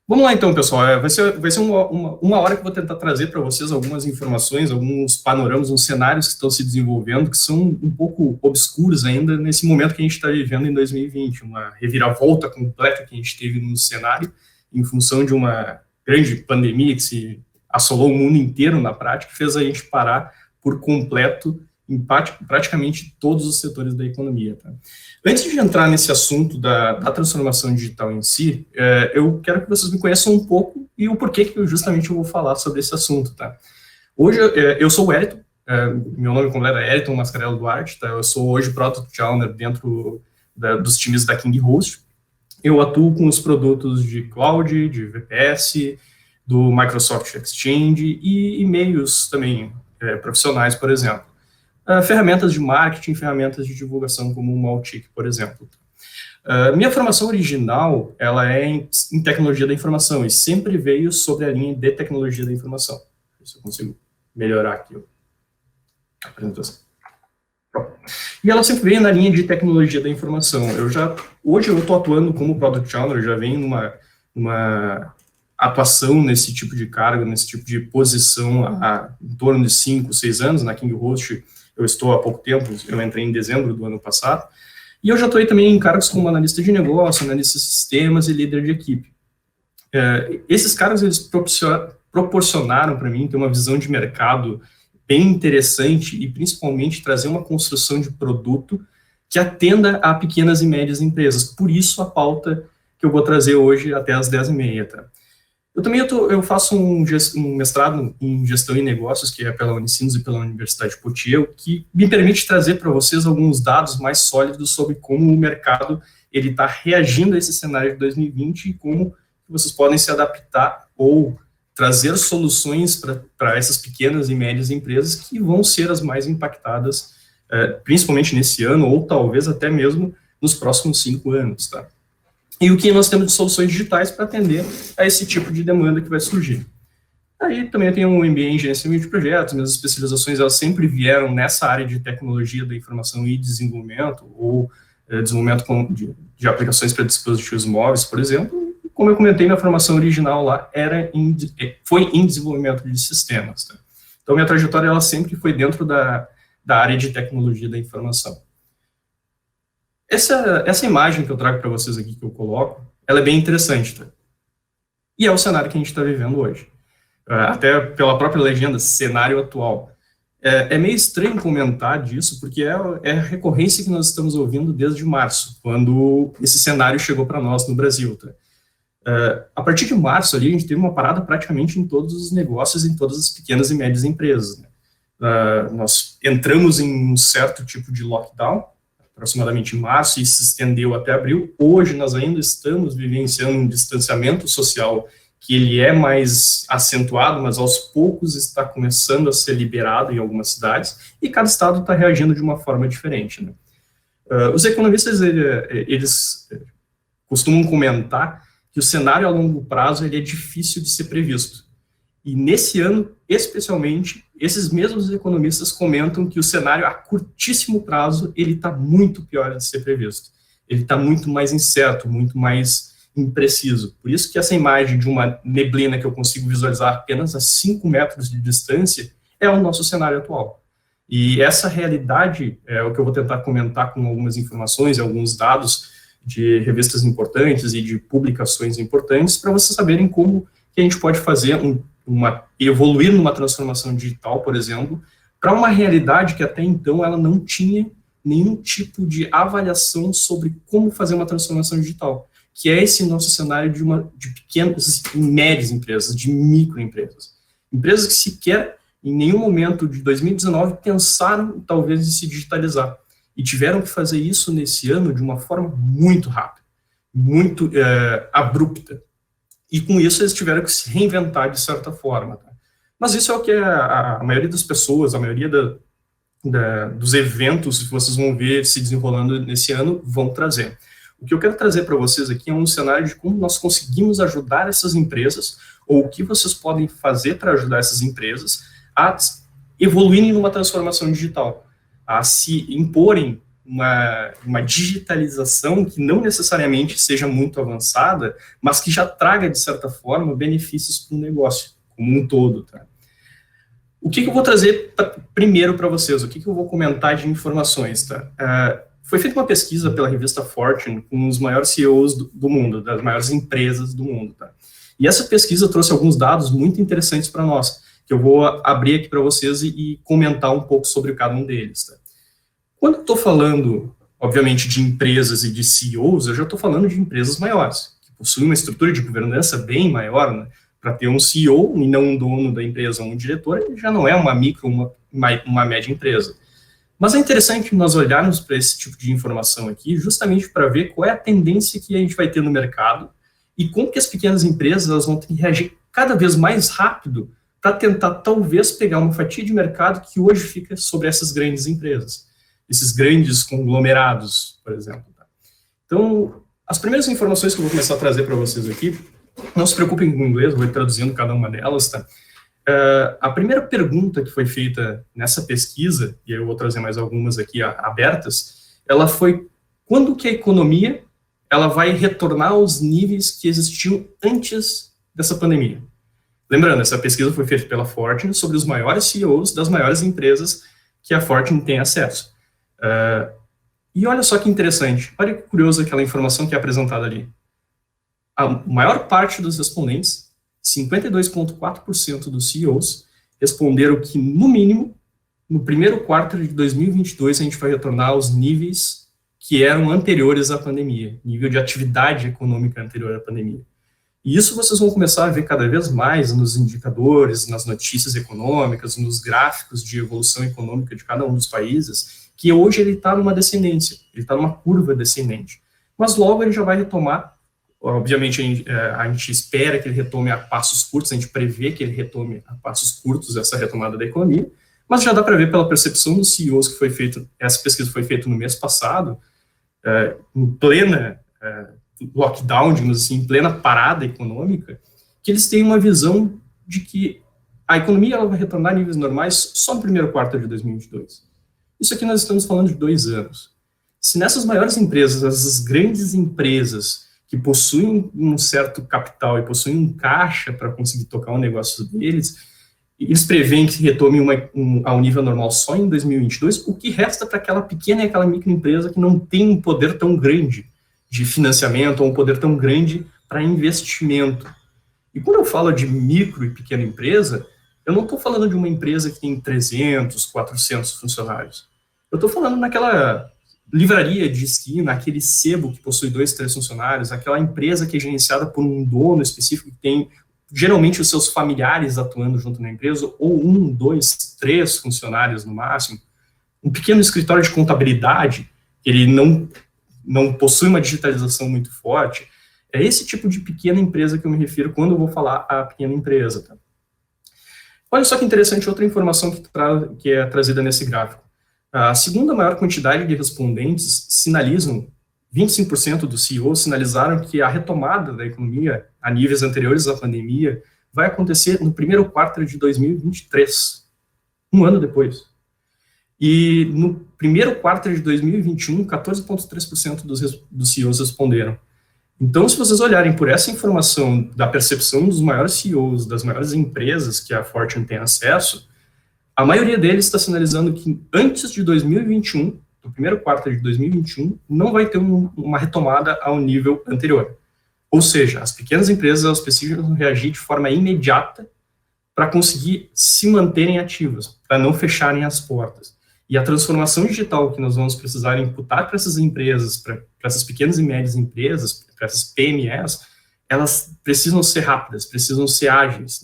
Vamos lá então, pessoal. Vai ser uma hora que eu vou tentar trazer para vocês algumas informações, alguns panoramas, uns cenários que estão se desenvolvendo, que são um pouco obscuros ainda nesse momento que a gente está vivendo em 2020, uma reviravolta completa que a gente teve no cenário, em função de uma grande pandemia que se assolou o mundo inteiro na prática, que fez a gente parar por completo em praticamente todos os setores da economia. Tá? Antes de entrar nesse assunto da transformação digital em si, eu quero que vocês me conheçam um pouco e o porquê que justamente eu vou falar sobre esse assunto. Tá? Hoje, eu sou o Wellington, meu nome completo é Wellington Mascarello Duarte, tá? Eu sou hoje Product Owner dentro dos times da King Host. Eu atuo com os produtos de Cloud, de VPS, do Microsoft Exchange e e-mails também profissionais, por exemplo. Ferramentas de marketing, ferramentas de divulgação como o Maltic, por exemplo. Minha formação original, ela é em tecnologia da informação e sempre veio sobre a linha de tecnologia da informação. Se eu consigo melhorar aqui a apresentação. E ela sempre veio na linha de tecnologia da informação. Hoje eu estou atuando como Product Owner, já venho numa atuação nesse tipo de cargo, nesse tipo de posição há em torno de 5, 6 anos, na King Host. Eu estou há pouco tempo, eu entrei em dezembro do ano passado, e eu já atuei também em cargos como analista de negócio, analista de sistemas e líder de equipe. Esses cargos, eles proporcionaram para mim ter uma visão de mercado bem interessante e principalmente trazer uma construção de produto que atenda a pequenas e médias empresas. Por isso a pauta que eu vou trazer hoje até às 10h30, tá? Eu faço um mestrado em gestão e negócios, que é pela Unicinos e pela Universidade Poitiers, que me permite trazer para vocês alguns dados mais sólidos sobre como o mercado ele está reagindo a esse cenário de 2020 e como vocês podem se adaptar ou trazer soluções para essas pequenas e médias empresas que vão ser as mais impactadas, principalmente nesse ano ou talvez até mesmo nos próximos 5 anos, tá? E o que nós temos de soluções digitais para atender a esse tipo de demanda que vai surgir. Aí também eu tenho um MBA em gerenciamento de projetos, minhas especializações elas sempre vieram nessa área de tecnologia da informação e desenvolvimento, ou desenvolvimento de aplicações para dispositivos móveis, por exemplo. Como eu comentei, minha formação original lá foi em desenvolvimento de sistemas. Tá? Então, minha trajetória ela sempre foi dentro da área de tecnologia da informação. Essa imagem que eu trago para vocês aqui, que eu coloco, ela é bem interessante, tá? E é o cenário que a gente está vivendo hoje. Até pela própria legenda, cenário atual. É meio estranho comentar disso, porque é a recorrência que nós estamos ouvindo desde março, quando esse cenário chegou para nós no Brasil, tá? A partir de março, ali, a gente teve uma parada praticamente em todos os negócios, em todas as pequenas e médias empresas, né? Nós entramos em um certo tipo de lockdown, aproximadamente em março, e se estendeu até abril. Hoje nós ainda estamos vivenciando um distanciamento social que ele é mais acentuado, mas aos poucos está começando a ser liberado em algumas cidades, e cada estado está reagindo de uma forma diferente, né? Os economistas, eles costumam comentar que o cenário a longo prazo ele é difícil de ser previsto. E nesse ano, especialmente, esses mesmos economistas comentam que o cenário a curtíssimo prazo ele está muito pior de ser previsto. Ele está muito mais incerto, muito mais impreciso. Por isso que essa imagem de uma neblina que eu consigo visualizar apenas a 5 metros de distância é o nosso cenário atual. E essa realidade é o que eu vou tentar comentar com algumas informações e alguns dados de revistas importantes e de publicações importantes para vocês saberem como que a gente pode fazer evoluir numa transformação digital, por exemplo, para uma realidade que até então ela não tinha nenhum tipo de avaliação sobre como fazer uma transformação digital, que é esse nosso cenário de pequenas e médias empresas, de microempresas. Empresas que sequer, em nenhum momento de 2019, pensaram, talvez, em se digitalizar. E tiveram que fazer isso nesse ano de uma forma muito rápida, muito abrupta. E com isso eles tiveram que se reinventar de certa forma. Tá? Mas isso é o que a maioria das pessoas, a maioria dos eventos que vocês vão ver se desenrolando nesse ano vão trazer. O que eu quero trazer para vocês aqui é um cenário de como nós conseguimos ajudar essas empresas, ou o que vocês podem fazer para ajudar essas empresas a evoluírem numa transformação digital, a se imporem uma digitalização que não necessariamente seja muito avançada, mas que já traga, de certa forma, benefícios para o negócio como um todo. Tá? O que eu vou trazer primeiro para vocês? O que eu vou comentar de informações? Tá? Foi feita uma pesquisa pela revista Fortune com os maiores CEOs do mundo, das maiores empresas do mundo. Tá? E essa pesquisa trouxe alguns dados muito interessantes para nós, que eu vou abrir aqui para vocês e comentar um pouco sobre cada um deles. Tá? Quando eu estou falando, obviamente, de empresas e de CEOs, eu já estou falando de empresas maiores, que possuem uma estrutura de governança bem maior, né? Para ter um CEO e não um dono da empresa ou um diretor, ele já não é uma micro, uma média empresa. Mas é interessante nós olharmos para esse tipo de informação aqui, justamente para ver qual é a tendência que a gente vai ter no mercado e como que as pequenas empresas elas vão ter que reagir cada vez mais rápido para tentar, talvez, pegar uma fatia de mercado que hoje fica sobre essas grandes empresas, esses grandes conglomerados, por exemplo. Então, as primeiras informações que eu vou começar a trazer para vocês aqui, não se preocupem com o inglês, eu vou ir traduzindo cada uma delas, tá? A primeira pergunta que foi feita nessa pesquisa, e eu vou trazer mais algumas aqui abertas, ela foi: quando que a economia ela vai retornar aos níveis que existiam antes dessa pandemia? Lembrando, essa pesquisa foi feita pela Fortune sobre os maiores CEOs das maiores empresas que a Fortune tem acesso. E olha só que interessante, olha que curioso aquela informação que é apresentada ali. A maior parte dos respondentes, 52,4% dos CEOs, responderam que, no mínimo, no primeiro quarto de 2022, a gente vai retornar aos níveis que eram anteriores à pandemia, nível de atividade econômica anterior à pandemia. E isso vocês vão começar a ver cada vez mais nos indicadores, nas notícias econômicas, nos gráficos de evolução econômica de cada um dos países, que hoje ele está numa descendência, ele está numa curva descendente. Mas logo ele já vai retomar. Obviamente, a gente espera que ele retome a passos curtos, a gente prevê que ele retome a passos curtos essa retomada da economia, mas já dá para ver pela percepção dos CEOs que foi feita, essa pesquisa foi feita no mês passado, em plena lockdown, digamos assim, em plena parada econômica, que eles têm uma visão de que a economia ela vai retornar a níveis normais só no primeiro quarto de 2022. Isso aqui nós estamos falando de 2 anos. Se nessas maiores empresas, essas grandes empresas, que possuem um certo capital e possuem um caixa para conseguir tocar o negócio deles, eles preveem que retome ao nível normal só em 2022, o que resta para aquela pequena e aquela microempresa que não tem um poder tão grande de financiamento ou um poder tão grande para investimento. E quando eu falo de micro e pequena empresa, eu não estou falando de uma empresa que tem 300, 400 funcionários. Eu estou falando naquela livraria de esquina, aquele sebo que possui 2, 3 funcionários, aquela empresa que é gerenciada por um dono específico que tem, geralmente, os seus familiares atuando junto na empresa, ou 1, 2, 3 funcionários no máximo, um pequeno escritório de contabilidade, ele não possui uma digitalização muito forte. É esse tipo de pequena empresa que eu me refiro quando eu vou falar a pequena empresa. Tá? Olha só que interessante, outra informação que é trazida nesse gráfico. A segunda maior quantidade de respondentes sinalizam, 25% dos CEOs sinalizaram que a retomada da economia a níveis anteriores à pandemia vai acontecer no primeiro quarto de 2023, um ano depois. E no primeiro quarto de 2021, 14,3% dos CEOs responderam. Então, se vocês olharem por essa informação da percepção dos maiores CEOs, das maiores empresas que a Fortune tem acesso, a maioria deles está sinalizando que antes de 2021, no primeiro quarto de 2021, não vai ter uma retomada ao nível anterior. Ou seja, as pequenas empresas elas precisam reagir de forma imediata para conseguir se manterem ativas, para não fecharem as portas. E a transformação digital que nós vamos precisar imputar para essas empresas, para essas pequenas e médias empresas, para essas PMEs, elas precisam ser rápidas, precisam ser ágeis.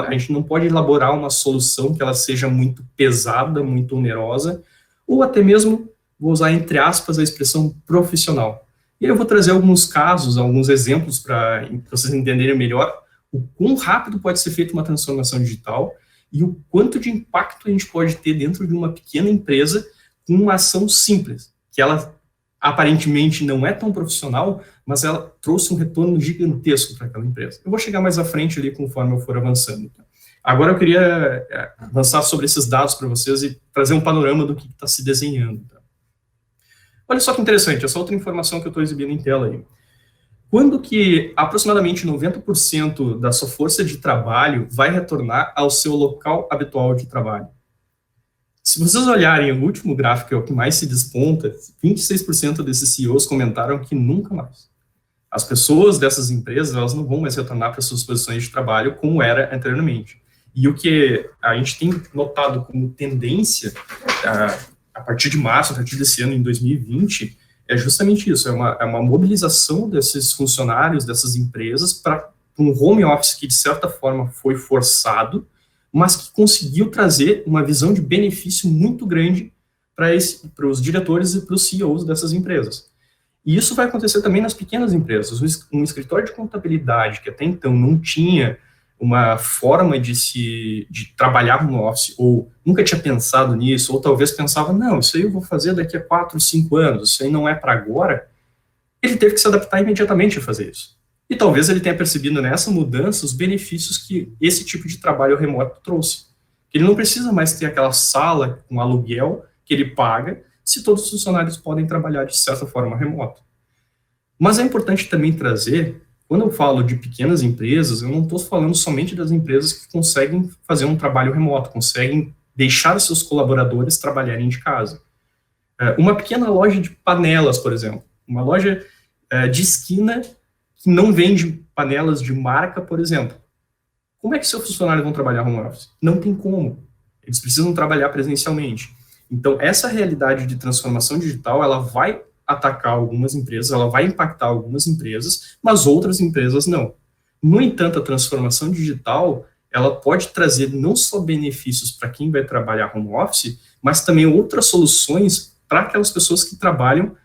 A gente não pode elaborar uma solução que ela seja muito pesada, muito onerosa, ou até mesmo, vou usar entre aspas a expressão profissional. E aí eu vou trazer alguns casos, alguns exemplos para vocês entenderem melhor o quão rápido pode ser feita uma transformação digital e o quanto de impacto a gente pode ter dentro de uma pequena empresa com uma ação simples, que ela aparentemente não é tão profissional, mas ela trouxe um retorno gigantesco para aquela empresa. Eu vou chegar mais à frente ali conforme eu for avançando. Tá? Agora eu queria avançar sobre esses dados para vocês e trazer um panorama do que está se desenhando. Tá? Olha só que interessante, essa outra informação que eu estou exibindo em tela aí. Quando que aproximadamente 90% da sua força de trabalho vai retornar ao seu local habitual de trabalho? Se vocês olharem o último gráfico, que é o que mais se desponta, 26% desses CEOs comentaram que nunca mais. As pessoas dessas empresas, elas não vão mais retornar para suas posições de trabalho como era anteriormente. E o que a gente tem notado como tendência, a partir de março, a partir desse ano, em 2020, é justamente isso, é uma mobilização desses funcionários, dessas empresas, para um home office que, de certa forma, foi forçado, mas que conseguiu trazer uma visão de benefício muito grande para os diretores e para os CEOs dessas empresas. E isso vai acontecer também nas pequenas empresas. Um escritório de contabilidade que até então não tinha uma forma de trabalhar no office, ou nunca tinha pensado nisso, ou talvez pensava, não, isso aí eu vou fazer daqui a 4, 5 anos, isso aí não é para agora, ele teve que se adaptar imediatamente a fazer isso. E talvez ele tenha percebido nessa mudança os benefícios que esse tipo de trabalho remoto trouxe. Ele não precisa mais ter aquela sala com aluguel que ele paga, se todos os funcionários podem trabalhar de certa forma remoto. Mas é importante também trazer, quando eu falo de pequenas empresas, eu não estou falando somente das empresas que conseguem fazer um trabalho remoto, conseguem deixar seus colaboradores trabalharem de casa. Uma pequena loja de panelas, por exemplo, uma loja de esquina que não vende panelas de marca, por exemplo. Como é que seus funcionários vão trabalhar home office? Não tem como. Eles precisam trabalhar presencialmente. Então, essa realidade de transformação digital, ela vai atacar algumas empresas, ela vai impactar algumas empresas, mas outras empresas não. No entanto, a transformação digital, ela pode trazer não só benefícios para quem vai trabalhar home office, mas também outras soluções para aquelas pessoas que trabalham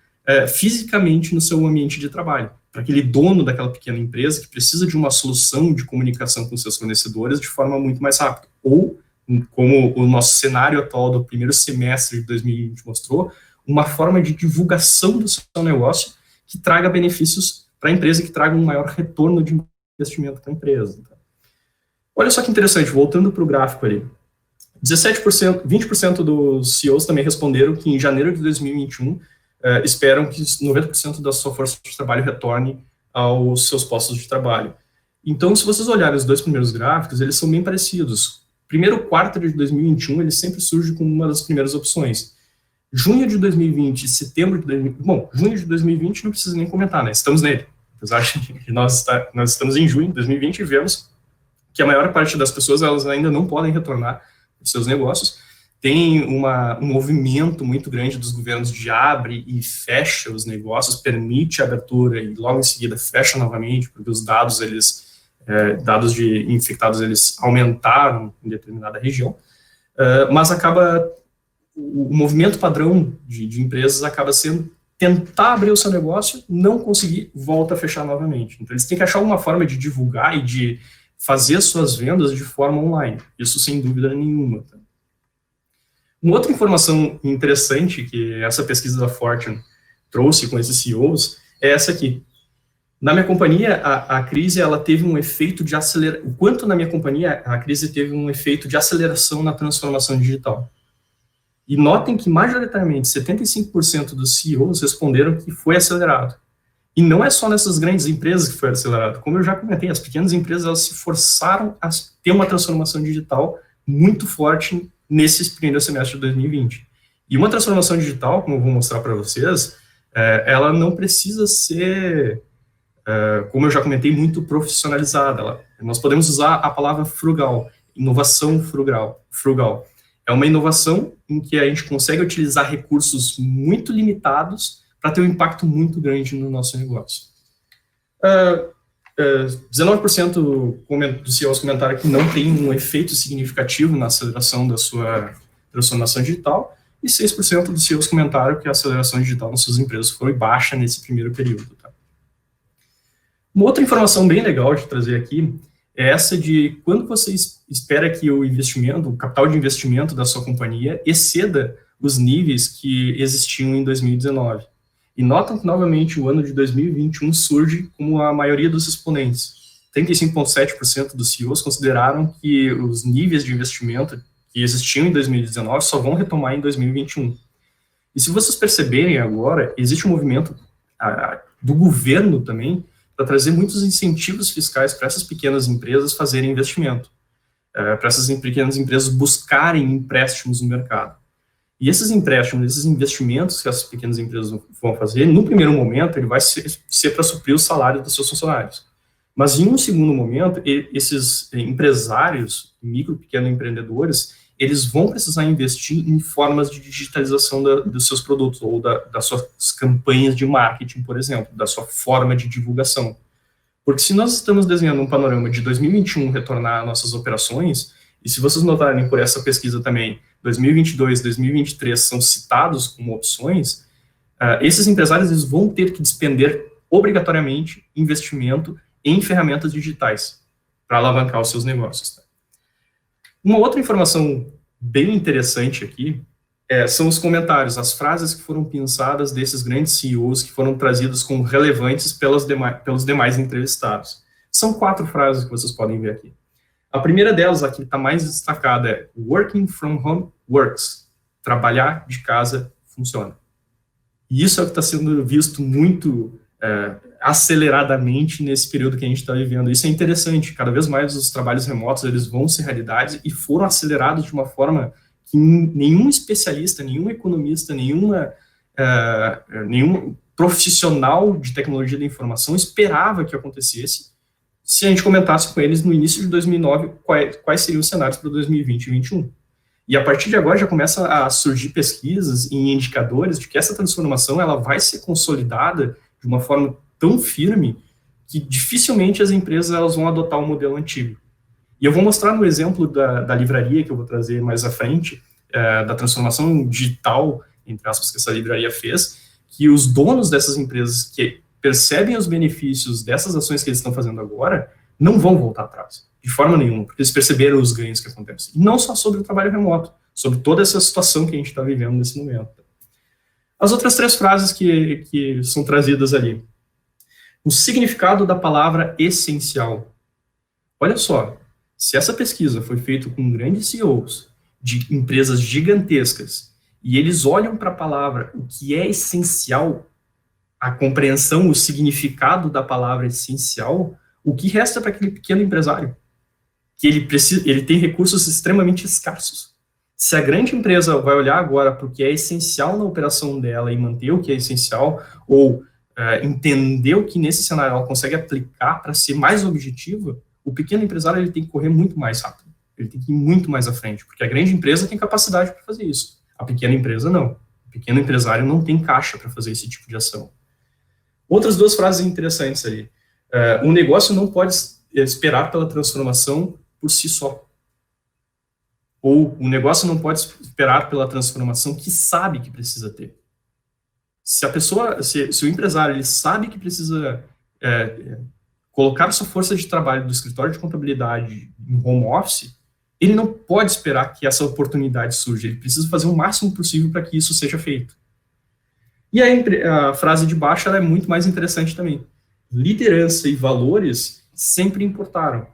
fisicamente no seu ambiente de trabalho, para aquele dono daquela pequena empresa que precisa de uma solução de comunicação com seus fornecedores de forma muito mais rápida, ou, como o nosso cenário atual do primeiro semestre de 2020 mostrou, uma forma de divulgação do seu negócio que traga benefícios para a empresa, que traga um maior retorno de investimento para a empresa. Olha só que interessante, voltando para o gráfico ali, 17%, 20% dos CEOs também responderam que em janeiro de 2021 esperam que 90% da sua força de trabalho retorne aos seus postos de trabalho. Então, se vocês olharem os dois primeiros gráficos, eles são bem parecidos. Primeiro quarto de 2021, ele sempre surge como uma das primeiras opções. Junho de 2020 e setembro de 2020... Bom, junho de 2020 não precisa nem comentar, né? Estamos nele. Apesar de que nós estamos em junho de 2020 e vemos que a maior parte das pessoas, elas ainda não podem retornar aos seus negócios. Tem um movimento muito grande dos governos de abre e fecha os negócios, permite a abertura e logo em seguida fecha novamente, porque os dados, dados de infectados, eles aumentaram em determinada região, mas o movimento padrão de empresas acaba sendo tentar abrir o seu negócio, não conseguir, volta a fechar novamente. Então, eles têm que achar uma forma de divulgar e de fazer suas vendas de forma online. Isso sem dúvida nenhuma. Tá? Uma outra informação interessante que essa pesquisa da Fortune trouxe com esses CEOs é essa aqui. Na minha companhia, a crise ela teve um efeito de aceleração. O quanto na minha companhia a crise teve um efeito de aceleração na transformação digital. E notem que, majoritariamente, 75% dos CEOs responderam que foi acelerado. E não é só nessas grandes empresas que foi acelerado. Como eu já comentei, as pequenas empresas elas se forçaram a ter uma transformação digital muito forte nesse primeiro semestre de 2020. E uma transformação digital, como eu vou mostrar para vocês, ela não precisa ser, como eu já comentei, muito profissionalizada. Nós podemos usar a palavra frugal, inovação frugal. É uma inovação em que a gente consegue utilizar recursos muito limitados para ter um impacto muito grande no nosso negócio. 19% dos CEOs comentaram que não tem um efeito significativo na aceleração da sua transformação digital, e 6% dos CEOs comentaram que a aceleração digital nas suas empresas foi baixa nesse primeiro período. Tá? Uma outra informação bem legal de trazer aqui é essa de quando você espera que o investimento, o capital de investimento da sua companhia exceda os níveis que existiam em 2019. E notam que, novamente, o ano de 2021 surge como a maioria dos exponentes. 35,7% dos CEOs consideraram que os níveis de investimento que existiam em 2019 só vão retomar em 2021. E se vocês perceberem agora, existe um movimento do governo também para trazer muitos incentivos fiscais para essas pequenas empresas fazerem investimento, para essas pequenas empresas buscarem empréstimos no mercado. E esses empréstimos, esses investimentos que essas pequenas empresas vão fazer, no primeiro momento, ele vai ser para suprir o salário dos seus funcionários. Mas, em um segundo momento, esses empresários, micro, pequeno empreendedores, eles vão precisar investir em formas de digitalização dos seus produtos, ou das suas campanhas de marketing, por exemplo, da sua forma de divulgação. Porque se nós estamos desenhando um panorama de 2021 retornar às nossas operações, e se vocês notarem por essa pesquisa também, 2022, 2023 são citados como opções, esses empresários eles vão ter que despender obrigatoriamente investimento em ferramentas digitais para alavancar os seus negócios. Tá? Uma outra informação bem interessante aqui são os comentários, as frases que foram pensadas desses grandes CEOs que foram trazidas como relevantes pelos demais entrevistados. São 4 frases que vocês podem ver aqui. A primeira delas, aqui está mais destacada, é working from home works. Trabalhar de casa funciona. E isso é o que está sendo visto muito aceleradamente nesse período que a gente está vivendo. Isso é interessante. Cada vez mais os trabalhos remotos eles vão ser realidade e foram acelerados de uma forma que nenhum especialista, nenhum economista, nenhum profissional de tecnologia da informação esperava que acontecesse se a gente comentasse com eles no início de 2009 quais seriam os cenários para 2020 e 2021. E a partir de agora já começa a surgir pesquisas e indicadores de que essa transformação ela vai ser consolidada de uma forma tão firme que dificilmente as empresas elas vão adotar o modelo antigo. E eu vou mostrar no exemplo da livraria que eu vou trazer mais à frente, da transformação digital, entre aspas, que essa livraria fez, que os donos dessas empresas que percebem os benefícios dessas ações que eles estão fazendo agora, não vão voltar atrás, de forma nenhuma, porque eles perceberam os ganhos que acontecem. E não só sobre o trabalho remoto, sobre toda essa situação que a gente está vivendo nesse momento. As outras 3 frases que são trazidas ali. O significado da palavra essencial. Olha só, se essa pesquisa foi feita com grandes CEOs de empresas gigantescas, e eles olham para a palavra, o que é essencial, a compreensão, o significado da palavra essencial, o que resta para aquele pequeno empresário? Que ele tem recursos extremamente escassos. Se a grande empresa vai olhar agora para o que é essencial na operação dela e manter o que é essencial, ou entender o que nesse cenário ela consegue aplicar para ser mais objetiva, o pequeno empresário ele tem que correr muito mais rápido. Ele tem que ir muito mais à frente, porque a grande empresa tem capacidade para fazer isso. A pequena empresa não. O pequeno empresário não tem caixa para fazer esse tipo de ação. Outras 2 frases interessantes ali. Um negócio não pode esperar pela transformação por si só. Ou um negócio não pode esperar pela transformação que sabe que precisa ter. Se o empresário ele sabe que precisa colocar sua força de trabalho do escritório de contabilidade em home office, ele não pode esperar que essa oportunidade surja. Ele precisa fazer o máximo possível para que isso seja feito. E a frase de baixo ela é muito mais interessante também. Liderança e valores sempre importaram,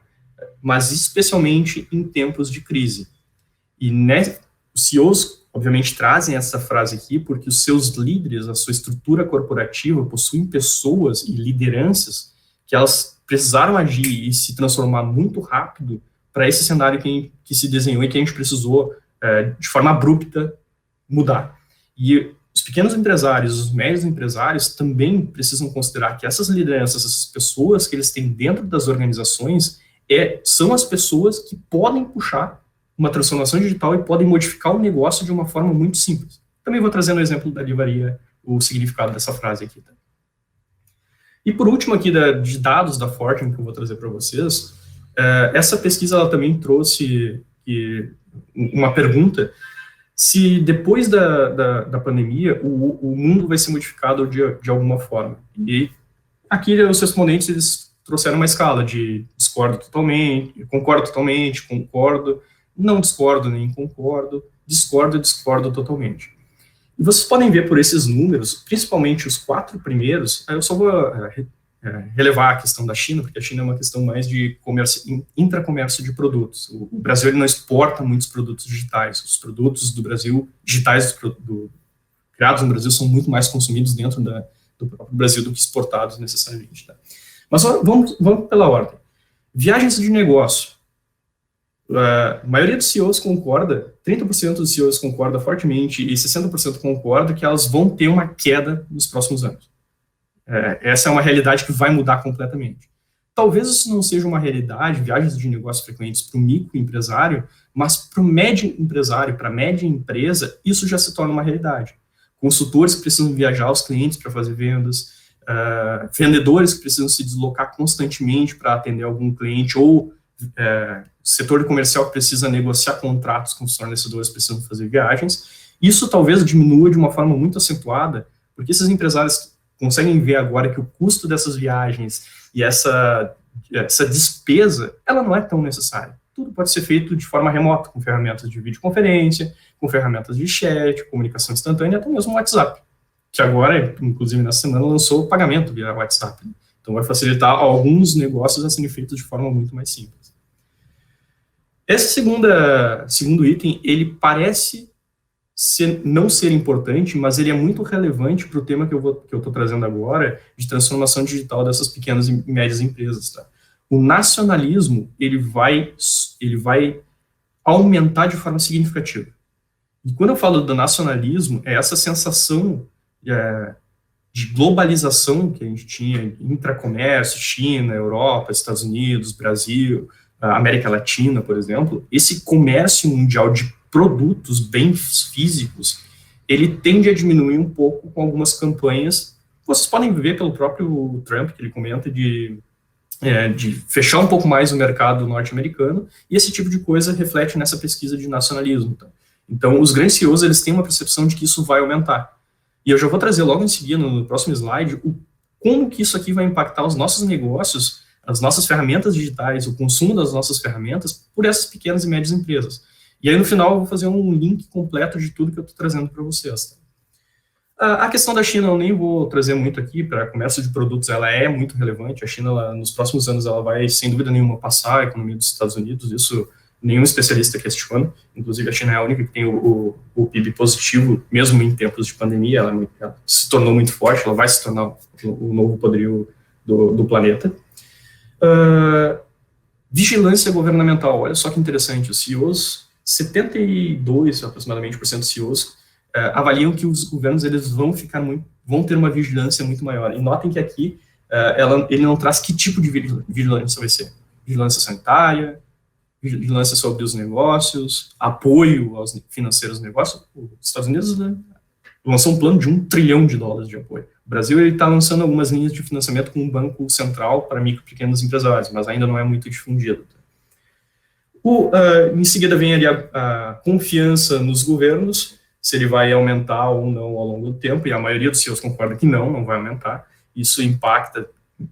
mas especialmente em tempos de crise. E os CEOs, obviamente, trazem essa frase aqui porque os seus líderes, a sua estrutura corporativa, possuem pessoas e lideranças que elas precisaram agir e se transformar muito rápido para esse cenário que se desenhou e que a gente precisou, de forma abrupta, mudar. E os pequenos empresários, os médios empresários também precisam considerar que essas lideranças, essas pessoas que eles têm dentro das organizações, são as pessoas que podem puxar uma transformação digital e podem modificar o negócio de uma forma muito simples. Também vou trazer no exemplo da livraria o significado dessa frase aqui. Tá? E por último aqui, de dados da Fortune, que eu vou trazer para vocês, essa pesquisa ela também trouxe uma pergunta se depois da pandemia o mundo vai ser modificado de alguma forma. E aqui os respondentes eles trouxeram uma escala de discordo totalmente, concordo totalmente, concordo, não discordo nem concordo, discordo e discordo totalmente. E vocês podem ver por esses números, principalmente os 4 primeiros, eu só vou relevar a questão da China, porque a China é uma questão mais de intracomércio de produtos. O Brasil ele não exporta muitos produtos digitais. Os produtos do Brasil, digitais criados no Brasil são muito mais consumidos dentro do próprio Brasil do que exportados necessariamente. Tá? Mas vamos pela ordem. Viagens de negócio. A maioria dos CEOs concorda, 30% dos CEOs concorda fortemente e 60% concorda que elas vão ter uma queda nos próximos anos. Essa é uma realidade que vai mudar completamente. Talvez isso não seja uma realidade, viagens de negócios frequentes para o microempresário, mas para o médio empresário, para a média empresa, isso já se torna uma realidade. Consultores que precisam viajar aos clientes para fazer vendas, vendedores que precisam se deslocar constantemente para atender algum cliente, ou setor comercial que precisa negociar contratos com os fornecedores, precisam fazer viagens. Isso talvez diminua de uma forma muito acentuada, porque esses empresários conseguem ver agora que o custo dessas viagens e essa despesa, ela não é tão necessária. Tudo pode ser feito de forma remota, com ferramentas de videoconferência, com ferramentas de chat, comunicação instantânea, até mesmo o WhatsApp, que agora, inclusive nessa semana, lançou o pagamento via WhatsApp. Então vai facilitar alguns negócios a serem feitos de forma muito mais simples. Esse segundo item, ele parece não ser importante, mas ele é muito relevante para o tema que eu estou trazendo agora, de transformação digital dessas pequenas e médias empresas. Tá? O nacionalismo, ele vai aumentar de forma significativa. E quando eu falo do nacionalismo, é essa sensação de globalização que a gente tinha, intracomércio, China, Europa, Estados Unidos, Brasil, América Latina, por exemplo. Esse comércio mundial de produtos, bens físicos, ele tende a diminuir um pouco com algumas campanhas. Vocês podem ver pelo próprio Trump, que ele comenta de fechar um pouco mais o mercado norte-americano, e esse tipo de coisa reflete nessa pesquisa de nacionalismo. Tá? Então, os grandes CEOs, eles têm uma percepção de que isso vai aumentar. E eu já vou trazer logo em seguida, no próximo slide, como que isso aqui vai impactar os nossos negócios, as nossas ferramentas digitais, o consumo das nossas ferramentas por essas pequenas e médias empresas. E aí, no final, eu vou fazer um link completo de tudo que eu estou trazendo para vocês. Tá? A questão da China eu nem vou trazer muito aqui, para comércio de produtos ela é muito relevante. A China, nos próximos anos, ela vai, sem dúvida nenhuma, passar a economia dos Estados Unidos. Isso nenhum especialista questiona. Inclusive, a China é a única que tem o PIB positivo, mesmo em tempos de pandemia. Ela se tornou muito forte, ela vai se tornar o novo poderio do planeta. Vigilância governamental. Olha só que interessante. Os CEOs, 72% aproximadamente dos CEOs, avaliam que os governos eles vão ter uma vigilância muito maior. E notem que aqui ele não traz que tipo de vigilância vai ser. Vigilância sanitária, vigilância sobre os negócios, apoio aos financeiros dos negócios. Os Estados Unidos lançou um plano de $1 trilhão de apoio. O Brasil está lançando algumas linhas de financiamento com um banco central para micro e pequenos empresários, mas ainda não é muito difundido. Em seguida vem ali a confiança nos governos, se ele vai aumentar ou não ao longo do tempo, e a maioria dos CEOs concorda que não vai aumentar. Isso impacta,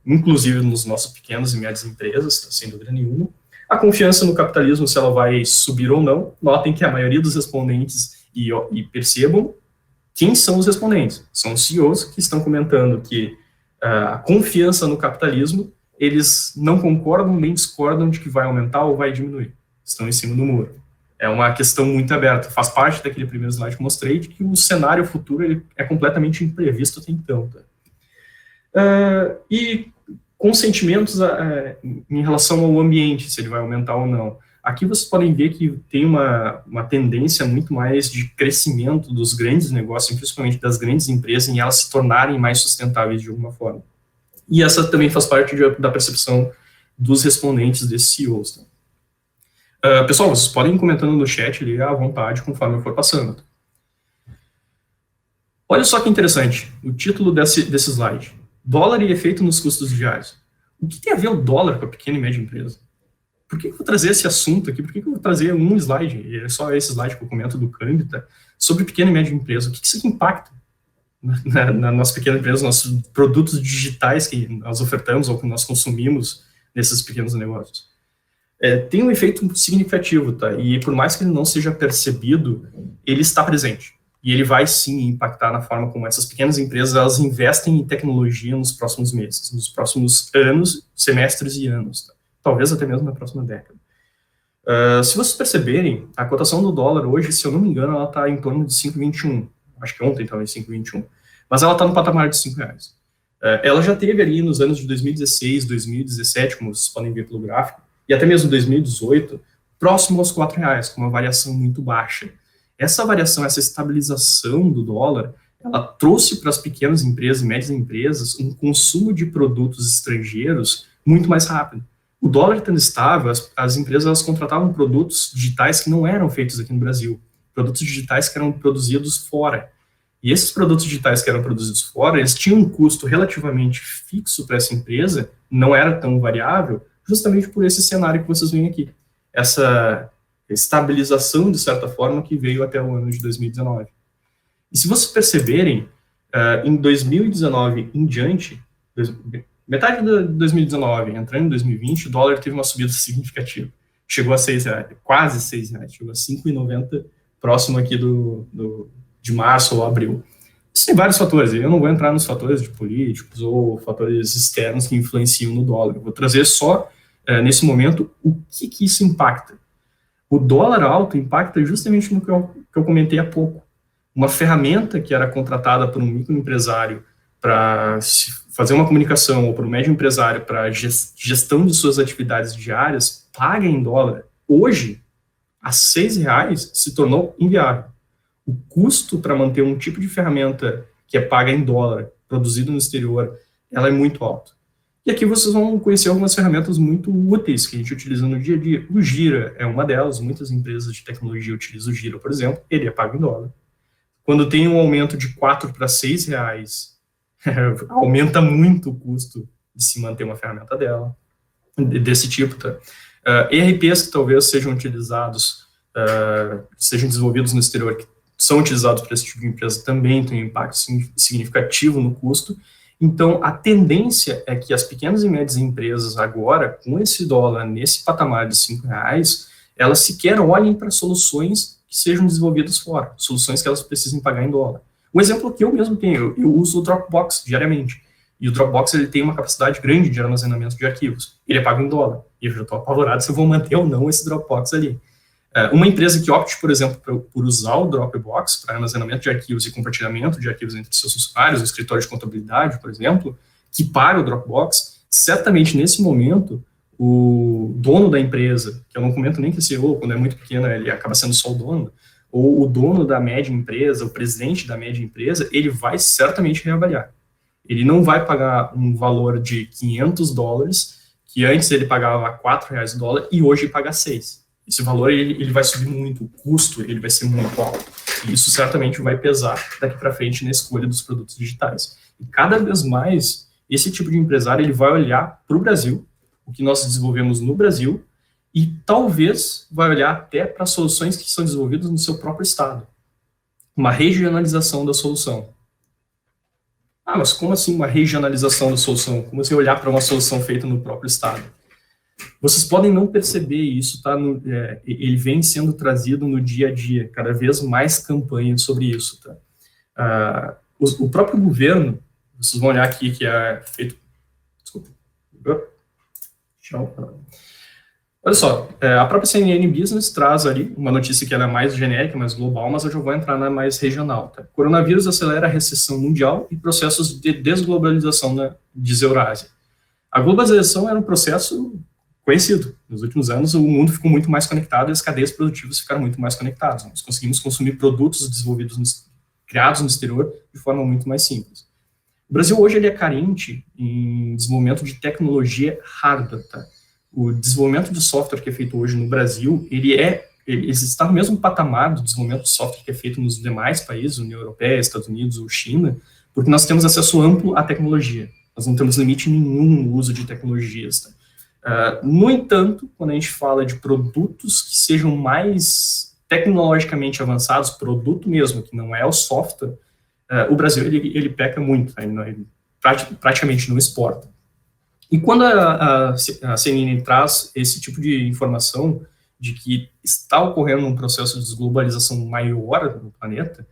inclusive, nos nossos pequenos e médias empresas, sem dúvida nenhuma. A confiança no capitalismo, se ela vai subir ou não. Notem que a maioria dos respondentes, e percebam quem são os respondentes. São os CEOs que estão comentando que a confiança no capitalismo, eles não concordam nem discordam de que vai aumentar ou vai diminuir. Estão em cima do muro. É uma questão muito aberta. Faz parte daquele primeiro slide que eu mostrei, de que o cenário futuro ele é completamente imprevisto até então. Tá? E com sentimentos em relação ao ambiente, se ele vai aumentar ou não. Aqui vocês podem ver que tem uma tendência muito mais de crescimento dos grandes negócios, principalmente das grandes empresas, em elas se tornarem mais sustentáveis de alguma forma. E essa também faz parte da percepção dos respondentes desses CEOs. Tá? Pessoal, vocês podem ir comentando no chat ali à vontade, conforme eu for passando. Olha só que interessante, o título desse slide. Dólar e efeito nos custos diários. O que tem a ver o dólar com a pequena e média empresa? Por que eu vou trazer esse assunto aqui? Por que eu vou trazer um slide, e é só esse slide que eu comento do câmbio, tá? Sobre pequena e média empresa? O que isso impacta na nossa pequena empresa, nossos produtos digitais que nós ofertamos ou que nós consumimos nesses pequenos negócios? Tem um efeito significativo, tá? E por mais que ele não seja percebido, ele está presente. E ele vai, sim, impactar na forma como essas pequenas empresas elas investem em tecnologia nos próximos meses, nos próximos anos, semestres e anos. Tá? Talvez até mesmo na próxima década. Se vocês perceberem, a cotação do dólar hoje, se eu não me engano, ela está em torno de 5,21. acho que ontem estava em 5,21, mas ela está no patamar de R$ 5. Ela já teve ali nos anos de 2016, 2017, como vocês podem ver pelo gráfico, e até mesmo 2018, próximo aos R$ 4, com uma variação muito baixa. Essa variação, essa estabilização do dólar, ela trouxe para as pequenas empresas e médias empresas um consumo de produtos estrangeiros muito mais rápido. O dólar estando estável, as empresas elas contratavam produtos digitais que não eram feitos aqui no Brasil, produtos digitais que eram produzidos fora. E esses produtos digitais que eram produzidos fora, eles tinham um custo relativamente fixo para essa empresa, não era tão variável, justamente por esse cenário que vocês veem aqui. Essa estabilização, de certa forma, que veio até o ano de 2019. E se vocês perceberem, em 2019 em diante, metade de 2019, entrando em 2020, o dólar teve uma subida significativa. Chegou a R$6, quase R$6, chegou a 5,90, próximo aqui de março ou abril. Isso tem vários fatores, eu não vou entrar nos fatores de políticos ou fatores externos que influenciam no dólar, eu vou trazer só, nesse momento, o que isso impacta. O dólar alto impacta justamente no que eu comentei há pouco. Uma ferramenta que era contratada por um microempresário para fazer uma comunicação, ou para um médio empresário para gestão de suas atividades diárias, paga em dólar. Hoje, a R$6 se tornou inviável. O custo para manter um tipo de ferramenta que é paga em dólar, produzido no exterior, ela é muito alta. E aqui vocês vão conhecer algumas ferramentas muito úteis que a gente utiliza no dia a dia. O Gira é uma delas, muitas empresas de tecnologia utilizam o Gira, por exemplo, ele é pago em dólar. Quando tem um aumento de R$4 para R$6, aumenta muito o custo de se manter uma ferramenta desse tipo. Tá? ERPs que talvez sejam utilizados, sejam desenvolvidos no exterior, que são utilizados para esse tipo de empresa, também tem um impacto significativo no custo. Então, a tendência é que as pequenas e médias empresas agora, com esse dólar nesse patamar de R$5, elas sequer olhem para soluções que sejam desenvolvidas fora, soluções que elas precisem pagar em dólar. O exemplo que eu mesmo tenho, eu uso o Dropbox diariamente, e o Dropbox ele tem uma capacidade grande de armazenamento de arquivos, ele é pago em dólar, e eu já estou apavorado se eu vou manter ou não esse Dropbox ali. Uma empresa que opte, por exemplo, por usar o Dropbox para armazenamento de arquivos e compartilhamento de arquivos entre seus funcionários, o escritório de contabilidade, por exemplo, que paga o Dropbox, certamente nesse momento, o dono da empresa, que eu não comento nem que esse CEO, quando é muito pequeno, ele acaba sendo só o dono, ou o dono da média empresa, o presidente da média empresa, ele vai certamente reavaliar. Ele não vai pagar um valor de $500, que antes ele pagava R$4 o dólar, e hoje paga 6. Esse valor ele vai subir muito, o custo ele vai ser muito alto. E isso certamente vai pesar daqui para frente na escolha dos produtos digitais. E cada vez mais, esse tipo de empresário ele vai olhar para o Brasil, o que nós desenvolvemos no Brasil, e talvez vai olhar até para soluções que são desenvolvidas no seu próprio estado. Uma regionalização da solução. Ah, mas como assim uma regionalização da solução? Como assim olhar para uma solução feita no próprio estado? Vocês podem não perceber isso, tá? Ele vem sendo trazido no dia a dia, cada vez mais campanhas sobre isso, tá? O próprio governo, vocês vão olhar aqui que é feito... Desculpa. Olha só, a própria CNN Business traz ali uma notícia que ela é mais genérica, mais global, mas eu já vou entrar na mais regional. Tá? Coronavírus acelera a recessão mundial e processos de desglobalização, diz Eurásia. A globalização era um processo conhecido. Nos últimos anos, o mundo ficou muito mais conectado e as cadeias produtivas ficaram muito mais conectadas. Nós conseguimos consumir produtos desenvolvidos, criados no exterior, de forma muito mais simples. O Brasil hoje ele é carente em desenvolvimento de tecnologia hardware, tá? O desenvolvimento de software que é feito hoje no Brasil, ele está no mesmo patamar do desenvolvimento de software que é feito nos demais países, União Europeia, Estados Unidos ou China, porque nós temos acesso amplo à tecnologia. Nós não temos limite nenhum no uso de tecnologias. Tá? No entanto, quando a gente fala de produtos que sejam mais tecnologicamente avançados, produto mesmo, que não é o software, o Brasil ele peca muito, tá? Ele praticamente não exporta. E quando a CNN traz esse tipo de informação de que está ocorrendo um processo de desglobalização maior no planeta,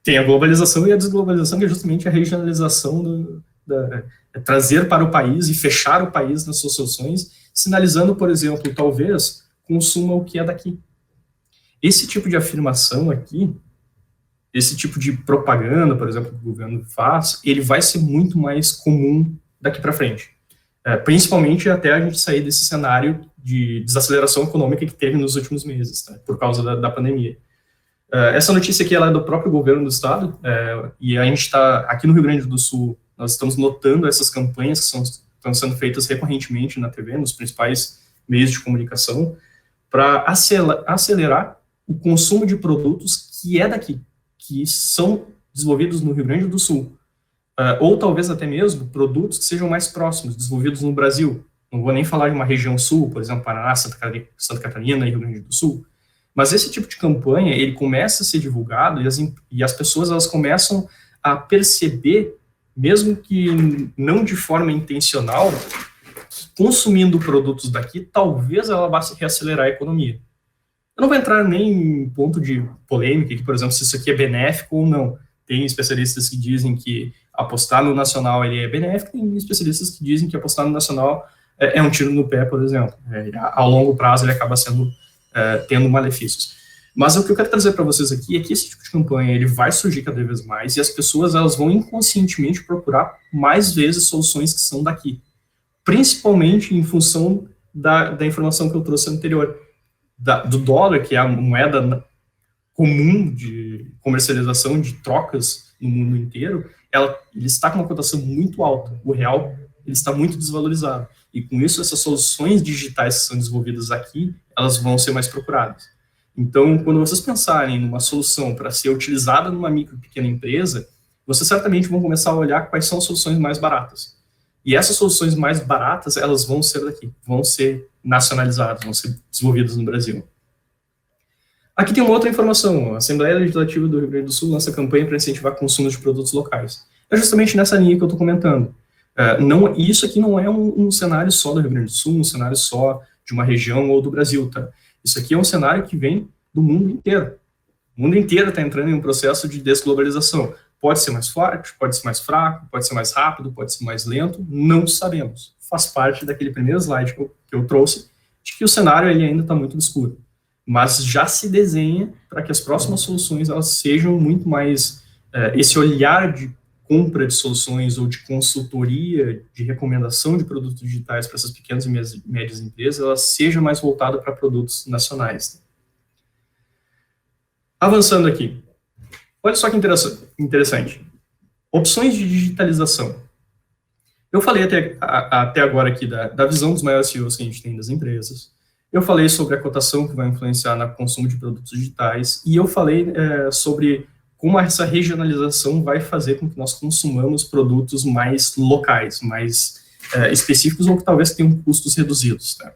tem a globalização e a desglobalização, que é justamente a regionalização, trazer para o país e fechar o país nas suas soluções, sinalizando, por exemplo, talvez consuma o que é daqui. Esse tipo de afirmação aqui, esse tipo de propaganda, por exemplo, que o governo faz, ele vai ser muito mais comum daqui para frente. Principalmente até a gente sair desse cenário de desaceleração econômica que teve nos últimos meses, tá, por causa da pandemia. Essa notícia aqui ela é do próprio governo do estado, e a gente está, aqui no Rio Grande do Sul, nós estamos notando essas campanhas que estão sendo feitas recorrentemente na TV, nos principais meios de comunicação, para acelerar o consumo de produtos que é daqui, que são desenvolvidos no Rio Grande do Sul, ou talvez até mesmo produtos que sejam mais próximos, desenvolvidos no Brasil. Não vou nem falar de uma região sul, por exemplo, Paraná, Santa Catarina e Rio Grande do Sul. Mas esse tipo de campanha, ele começa a ser divulgado e as pessoas elas começam a perceber, mesmo que não de forma intencional, que consumindo produtos daqui, talvez ela vá reacelerar a economia. Eu não vou entrar nem em ponto de polêmica, que, por exemplo, se isso aqui é benéfico ou não. Tem especialistas que dizem que apostar no nacional ele é benéfico, tem especialistas que dizem que apostar no nacional é um tiro no pé, por exemplo. A longo prazo ele acaba tendo malefícios. Mas o que eu quero trazer para vocês aqui é que esse tipo de campanha ele vai surgir cada vez mais e as pessoas elas vão inconscientemente procurar mais vezes soluções que são daqui, principalmente em função da informação que eu trouxe anterior, do dólar, que é a moeda comum de comercialização de trocas no mundo inteiro, ele está com uma cotação muito alta. O real ele está muito desvalorizado. E com isso, essas soluções digitais que são desenvolvidas aqui, elas vão ser mais procuradas. Então, quando vocês pensarem numa solução para ser utilizada numa micro e pequena empresa, vocês certamente vão começar a olhar quais são as soluções mais baratas. E essas soluções mais baratas, elas vão ser daqui, vão ser nacionalizadas, vão ser desenvolvidas no Brasil. Aqui tem uma outra informação. A Assembleia Legislativa do Rio Grande do Sul lança campanha para incentivar o consumo de produtos locais. É justamente nessa linha que eu estou comentando. Isso aqui não é um cenário só do Rio Grande do Sul, um cenário só de uma região ou do Brasil, tá? Isso aqui é um cenário que vem do mundo inteiro. O mundo inteiro está entrando em um processo de desglobalização. Pode ser mais forte, pode ser mais fraco, pode ser mais rápido, pode ser mais lento, não sabemos. Faz parte daquele primeiro slide que eu trouxe, de que o cenário ele ainda está muito obscuro. Mas já se desenha para que as próximas soluções elas sejam muito mais esse olhar de compra de soluções ou de consultoria, de recomendação de produtos digitais para essas pequenas e médias empresas, ela seja mais voltada para produtos nacionais. Avançando aqui. Olha só que interessante. Opções de digitalização. Eu falei até agora aqui da visão dos maiores CEOs que a gente tem das empresas. Eu falei sobre a cotação que vai influenciar no consumo de produtos digitais. E eu falei sobre como essa regionalização vai fazer com que nós consumamos produtos mais locais, mais específicos ou que talvez tenham custos reduzidos. Tá?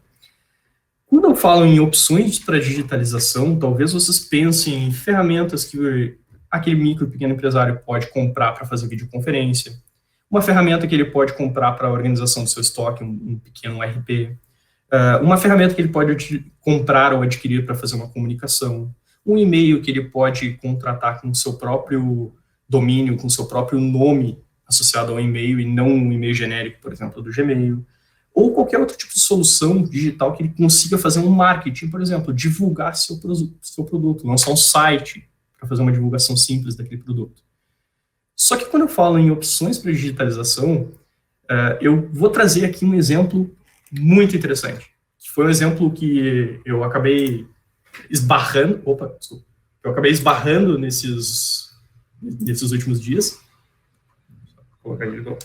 Quando eu falo em opções para digitalização, talvez vocês pensem em ferramentas que aquele micro e pequeno empresário pode comprar para fazer videoconferência, uma ferramenta que ele pode comprar para a organização do seu estoque, um pequeno RP, uma ferramenta que ele pode comprar ou adquirir para fazer uma comunicação, um e-mail que ele pode contratar com o seu próprio domínio, com o seu próprio nome associado ao e-mail e não um e-mail genérico, por exemplo, do Gmail, ou qualquer outro tipo de solução digital que ele consiga fazer um marketing, por exemplo, divulgar seu produto, lançar um site para fazer uma divulgação simples daquele produto. Só que quando eu falo em opções para digitalização, eu vou trazer aqui um exemplo muito interessante, que foi um exemplo que eu acabei esbarrando, nesses últimos dias. Vou colocar aí de novo.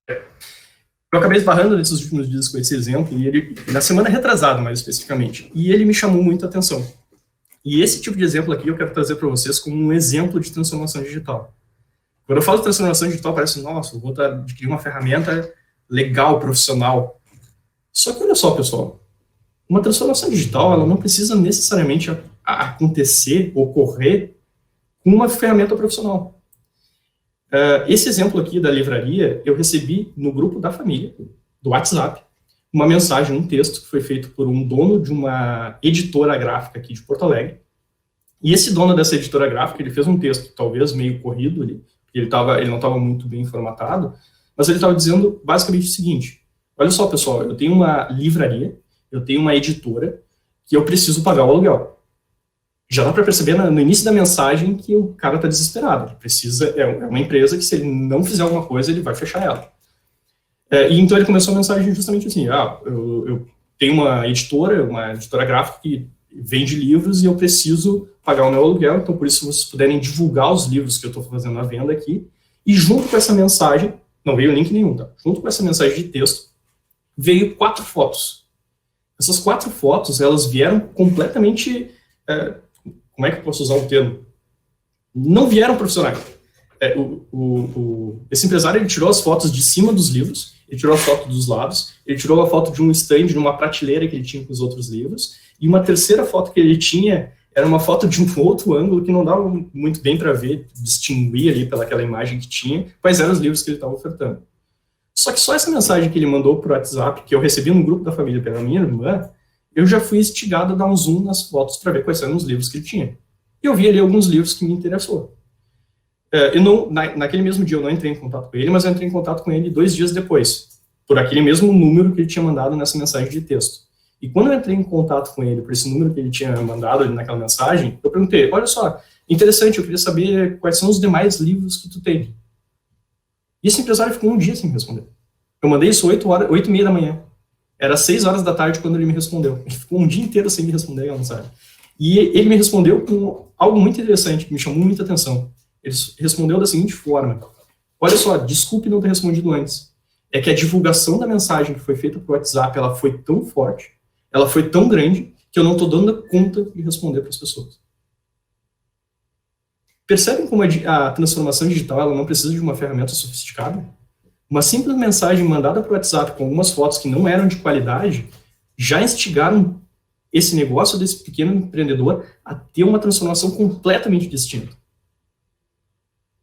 Eu acabei esbarrando nesses últimos dias com esse exemplo, e ele, na semana retrasada, mais especificamente, e ele me chamou muito a atenção. E esse tipo de exemplo aqui eu quero trazer para vocês como um exemplo de transformação digital. Quando eu falo de transformação digital, parece, nossa, eu vou adquirir uma ferramenta legal, profissional. Só que olha só, pessoal, uma transformação digital, ela não precisa necessariamente acontecer, ocorrer com uma ferramenta profissional. Esse exemplo aqui da livraria, eu recebi no grupo da família, do WhatsApp, uma mensagem, um texto que foi feito por um dono de uma editora gráfica aqui de Porto Alegre. E esse dono dessa editora gráfica, ele fez um texto talvez meio corrido, ele não estava muito bem formatado, mas ele estava dizendo basicamente o seguinte: olha só, pessoal, eu tenho uma livraria, eu tenho uma editora, que eu preciso pagar o aluguel. Já dá para perceber no início da mensagem que o cara está desesperado. Ele precisa, é uma empresa que, se ele não fizer alguma coisa, ele vai fechar ela. E então ele começou a mensagem justamente assim: eu tenho uma editora gráfica que vende livros e eu preciso pagar o meu aluguel, então por isso, se vocês puderem divulgar os livros que eu estou fazendo à venda aqui. E junto com essa mensagem, não veio link nenhum, tá? Junto com essa mensagem de texto, veio 4 fotos. Essas 4 fotos, elas vieram completamente, como é que eu posso usar o termo? Não vieram profissionais. Esse empresário, ele tirou as fotos de cima dos livros, ele tirou a foto dos lados, ele tirou a foto de um stand, de uma prateleira que ele tinha com os outros livros, e uma terceira foto que ele tinha era uma foto de um outro ângulo que não dava muito bem para ver, distinguir ali pelaquela imagem que tinha, quais eram os livros que ele estava ofertando. Só que só essa mensagem que ele mandou por WhatsApp, que eu recebi no grupo da família pela minha irmã, eu já fui instigado a dar um zoom nas fotos para ver quais eram os livros que ele tinha. E eu vi ali alguns livros que me interessou. Naquele mesmo dia eu não entrei em contato com ele, mas eu entrei em contato com ele 2 dias depois, por aquele mesmo número que ele tinha mandado nessa mensagem de texto. E quando eu entrei em contato com ele, por esse número que ele tinha mandado ali naquela mensagem, eu perguntei: olha só, interessante, eu queria saber quais são os demais livros que tu tem. E esse empresário ficou um dia sem me responder. Eu mandei isso 8h30 da manhã. Era 6 horas da tarde quando ele me respondeu. Ele ficou um dia inteiro sem me responder a mensagem. E ele me respondeu com algo muito interessante, que me chamou muita atenção. Ele respondeu da seguinte forma: olha só, desculpe não ter respondido antes. É que a divulgação da mensagem que foi feita por WhatsApp, ela foi tão forte, ela foi tão grande, que eu não estou dando conta de responder para as pessoas. Percebem como a transformação digital, ela não precisa de uma ferramenta sofisticada? Uma simples mensagem mandada por WhatsApp com algumas fotos que não eram de qualidade já instigaram esse negócio desse pequeno empreendedor a ter uma transformação completamente distinta.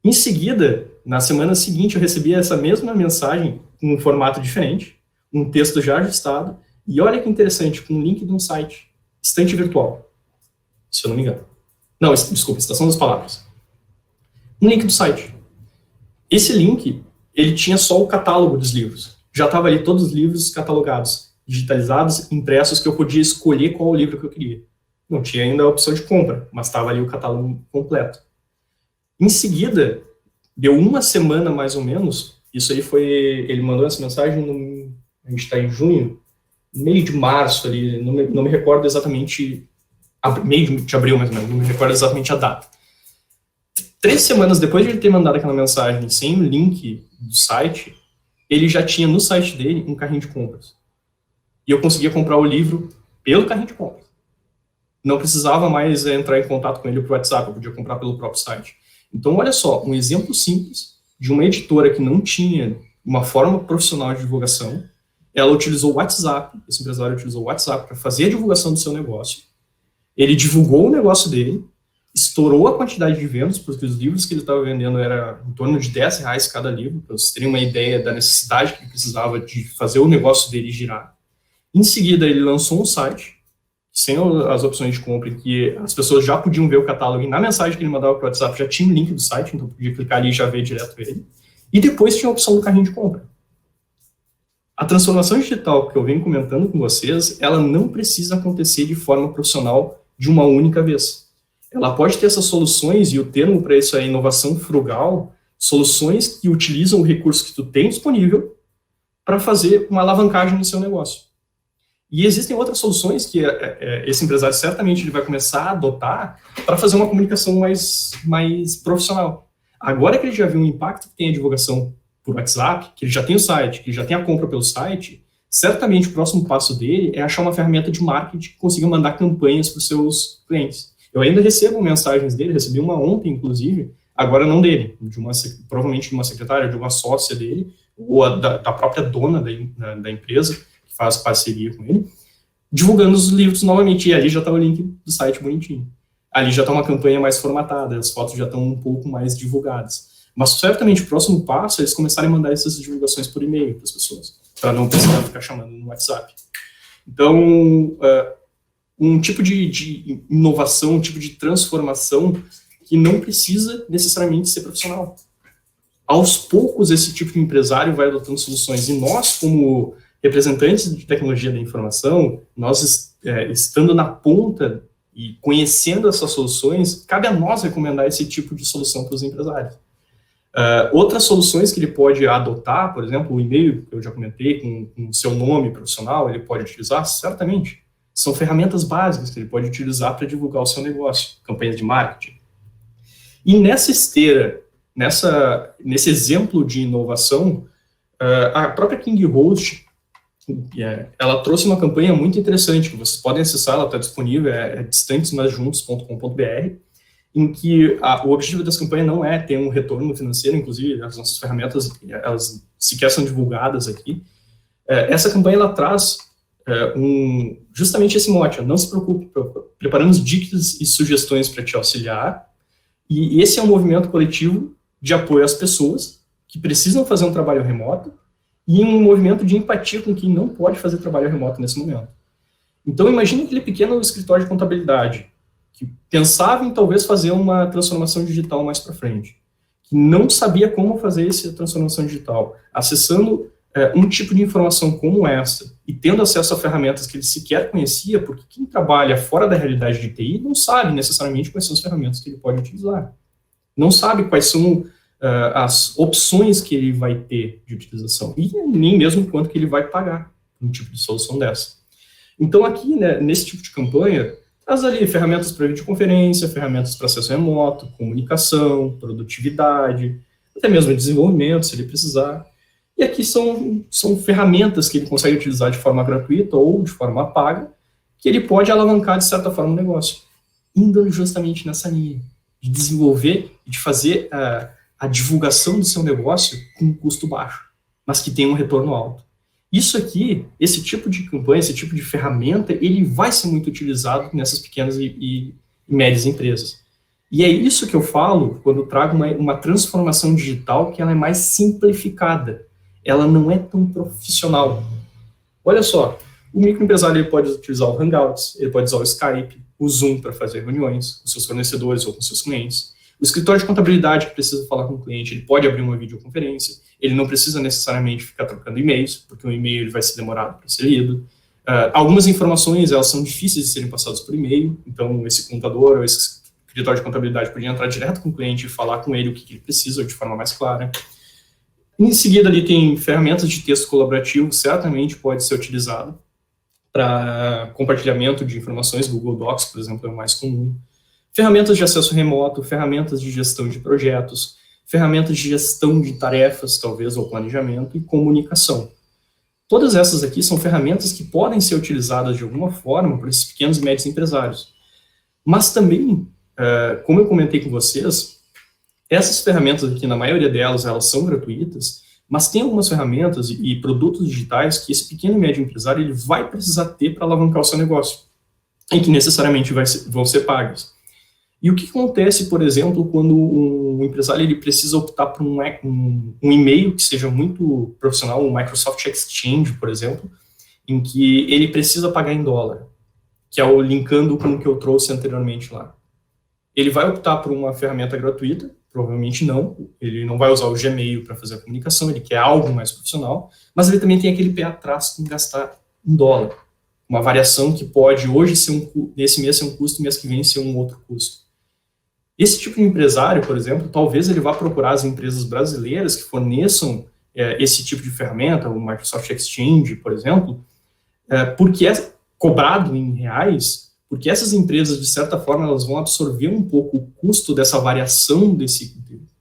Em seguida, na semana seguinte, eu recebi essa mesma mensagem com um formato diferente, um texto já ajustado, e olha que interessante, com um link de um site, Estante Virtual, se eu não me engano. Não, desculpa, Estação das Palavras. Um link do site. Esse link, ele tinha só o catálogo dos livros. Já estava ali todos os livros catalogados, digitalizados, impressos, que eu podia escolher qual livro que eu queria. Não tinha ainda a opção de compra, mas estava ali o catálogo completo. Em seguida, deu uma semana mais ou menos, isso aí foi, ele mandou essa mensagem, a gente está em junho, meio de março ali, não me recordo exatamente, meio de abril mais ou menos, não me recordo exatamente a data. 3 semanas depois de ele ter mandado aquela mensagem sem o link do site, ele já tinha no site dele um carrinho de compras. E eu conseguia comprar o livro pelo carrinho de compras. Não precisava mais entrar em contato com ele por WhatsApp, eu podia comprar pelo próprio site. Então, olha só, um exemplo simples de uma editora que não tinha uma forma profissional de divulgação. Ela utilizou o WhatsApp, esse empresário utilizou o WhatsApp para fazer a divulgação do seu negócio. Ele divulgou o negócio dele, estourou a quantidade de vendas, porque os livros que ele estava vendendo era em torno de R$10 cada livro, para vocês terem uma ideia da necessidade que ele precisava de fazer o negócio dele girar. Em seguida, ele lançou um site, sem as opções de compra, em que as pessoas já podiam ver o catálogo, e na mensagem que ele mandava para o WhatsApp já tinha o link do site, então podia clicar ali e já ver direto ele. E depois tinha a opção do carrinho de compra. A transformação digital que eu venho comentando com vocês, ela não precisa acontecer de forma profissional de uma única vez. Ela pode ter essas soluções, e o termo para isso é inovação frugal, soluções que utilizam o recurso que tu tem disponível para fazer uma alavancagem no seu negócio. E existem outras soluções que esse empresário certamente ele vai começar a adotar para fazer uma comunicação mais profissional. Agora que ele já viu o impacto que tem a divulgação por WhatsApp, que ele já tem o site, que ele já tem a compra pelo site, certamente o próximo passo dele é achar uma ferramenta de marketing que consiga mandar campanhas para os seus clientes. Eu ainda recebo mensagens dele, recebi uma ontem, inclusive, agora não dele, provavelmente de uma secretária, de uma sócia dele, ou da própria dona da empresa, que faz parceria com ele, divulgando os livros novamente, e ali já está o link do site bonitinho. Ali já está uma campanha mais formatada, as fotos já estão um pouco mais divulgadas. Mas certamente o próximo passo é eles começarem a mandar essas divulgações por e-mail para as pessoas, para não precisar ficar chamando no WhatsApp. Então, um tipo de inovação, um tipo de transformação que não precisa necessariamente ser profissional. Aos poucos, esse tipo de empresário vai adotando soluções, e nós, como representantes de tecnologia da informação, nós estando na ponta E conhecendo essas soluções, cabe a nós recomendar esse tipo de solução para os empresários. Outras soluções que ele pode adotar, por exemplo, o e-mail, que eu já comentei, com o seu nome profissional, ele pode utilizar, certamente. São ferramentas básicas que ele pode utilizar para divulgar o seu negócio, campanhas de marketing. E nessa esteira, nesse exemplo de inovação, a própria KingHost, ela trouxe uma campanha muito interessante, que vocês podem acessar, ela está disponível, é distantesmasjuntos.com.br, em que o objetivo dessa campanha não é ter um retorno financeiro, inclusive as nossas ferramentas, elas sequer são divulgadas aqui. Essa campanha, ela traz justamente esse mote, não se preocupe, preparamos dicas e sugestões para te auxiliar, e esse é um movimento coletivo de apoio às pessoas que precisam fazer um trabalho remoto e um movimento de empatia com quem não pode fazer trabalho remoto nesse momento. Então, imagine aquele pequeno escritório de contabilidade que pensava em talvez fazer uma transformação digital mais para frente, que não sabia como fazer essa transformação digital, acessando um tipo de informação como essa e tendo acesso a ferramentas que ele sequer conhecia, porque quem trabalha fora da realidade de TI não sabe necessariamente quais são as ferramentas que ele pode utilizar. Não sabe quais são as opções que ele vai ter de utilização e nem mesmo quanto que ele vai pagar um tipo de solução dessa. Então aqui, né, nesse tipo de campanha, traz ali ferramentas para videoconferência, ferramentas para acesso remoto, comunicação, produtividade, até mesmo desenvolvimento, se ele precisar. E aqui são ferramentas que ele consegue utilizar de forma gratuita ou de forma paga, que ele pode alavancar, de certa forma, o negócio, indo justamente nessa linha de desenvolver e de fazer a divulgação do seu negócio com um custo baixo, mas que tenha um retorno alto. Isso aqui, esse tipo de campanha, esse tipo de ferramenta, ele vai ser muito utilizado nessas pequenas e médias empresas. E é isso que eu falo quando eu trago uma transformação digital que ela é mais simplificada. Ela não é tão profissional. Olha só, o microempresário ele pode utilizar o Hangouts, ele pode usar o Skype, o Zoom para fazer reuniões com seus fornecedores ou com seus clientes. O escritório de contabilidade que precisa falar com o cliente, ele pode abrir uma videoconferência, ele não precisa necessariamente ficar trocando e-mails, porque o e-mail ele vai ser demorado para ser lido. Algumas informações, elas são difíceis de serem passadas por e-mail, então esse contador ou esse escritório de contabilidade podia entrar direto com o cliente e falar com ele o que ele precisa de forma mais clara. Em seguida, ali tem ferramentas de texto colaborativo, certamente pode ser utilizado para compartilhamento de informações, Google Docs, por exemplo, é o mais comum. Ferramentas de acesso remoto, ferramentas de gestão de projetos, ferramentas de gestão de tarefas, talvez, ou planejamento, e comunicação. Todas essas aqui são ferramentas que podem ser utilizadas de alguma forma por esses pequenos e médios empresários. Mas também, como eu comentei com vocês, essas ferramentas aqui, na maioria delas, elas são gratuitas, mas tem algumas ferramentas e produtos digitais que esse pequeno e médio empresário ele vai precisar ter para alavancar o seu negócio, e que necessariamente vão ser pagas. E o que acontece, por exemplo, quando um empresário ele precisa optar por um e-mail que seja muito profissional, um Microsoft Exchange, por exemplo, em que ele precisa pagar em dólar, que é o linkando com o que eu trouxe anteriormente lá. Ele vai optar por uma ferramenta gratuita, provavelmente não, ele não vai usar o Gmail para fazer a comunicação, ele quer algo mais profissional, mas ele também tem aquele pé atrás com gastar em dólar, uma variação que pode hoje ser nesse mês ser um custo, mês que vem ser um outro custo. Esse tipo de empresário, por exemplo, talvez ele vá procurar as empresas brasileiras que forneçam esse tipo de ferramenta, o Microsoft Exchange, por exemplo, porque é cobrado em reais, porque essas empresas, de certa forma, elas vão absorver um pouco o custo dessa variação,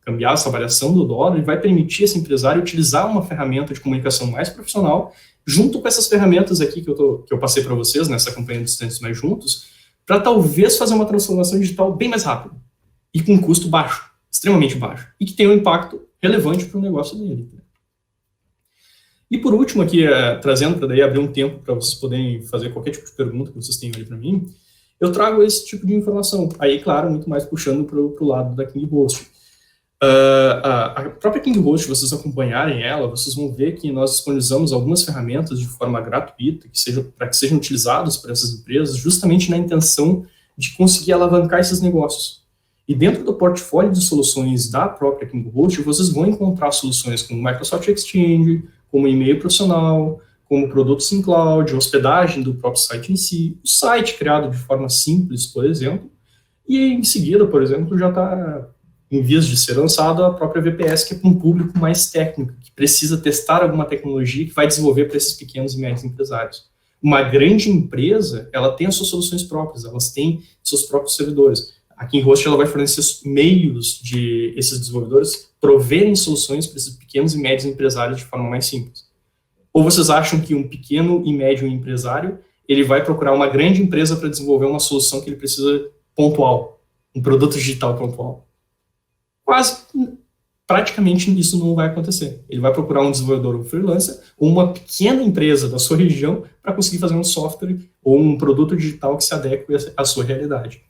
cambiar essa variação do dólar, e vai permitir esse empresário utilizar uma ferramenta de comunicação mais profissional, junto com essas ferramentas aqui que eu passei para vocês, nessa campanha Distantes Mais Juntos, para talvez fazer uma transformação digital bem mais rápida, e com um custo baixo, extremamente baixo, e que tenha um impacto relevante para o negócio dele. E por último aqui, trazendo para daí abrir um tempo para vocês poderem fazer qualquer tipo de pergunta que vocês tenham ali para mim, eu trago esse tipo de informação. Aí, claro, muito mais puxando para o lado da KingHost. A própria KingHost, se vocês acompanharem ela, vocês vão ver que nós disponibilizamos algumas ferramentas de forma gratuita para que sejam utilizadas por essas empresas, justamente na intenção de conseguir alavancar esses negócios. E dentro do portfólio de soluções da própria KingHost, vocês vão encontrar soluções como o Microsoft Exchange, como e-mail profissional, como produtos em cloud, hospedagem do próprio site em si, o site criado de forma simples, por exemplo, e em seguida, por exemplo, já está em vias de ser lançado a própria VPS, que é para um público mais técnico, que precisa testar alguma tecnologia que vai desenvolver para esses pequenos e médios empresários. Uma grande empresa, ela tem as suas soluções próprias, elas têm seus próprios servidores. Aqui em Host, ela vai fornecer meios de esses desenvolvedores proverem soluções para esses pequenos e médios empresários de forma mais simples. Ou vocês acham que um pequeno e médio empresário, ele vai procurar uma grande empresa para desenvolver uma solução que ele precisa pontual, um produto digital pontual? Praticamente isso não vai acontecer. Ele vai procurar um desenvolvedor, um freelancer, ou uma pequena empresa da sua região para conseguir fazer um software ou um produto digital que se adeque à sua realidade.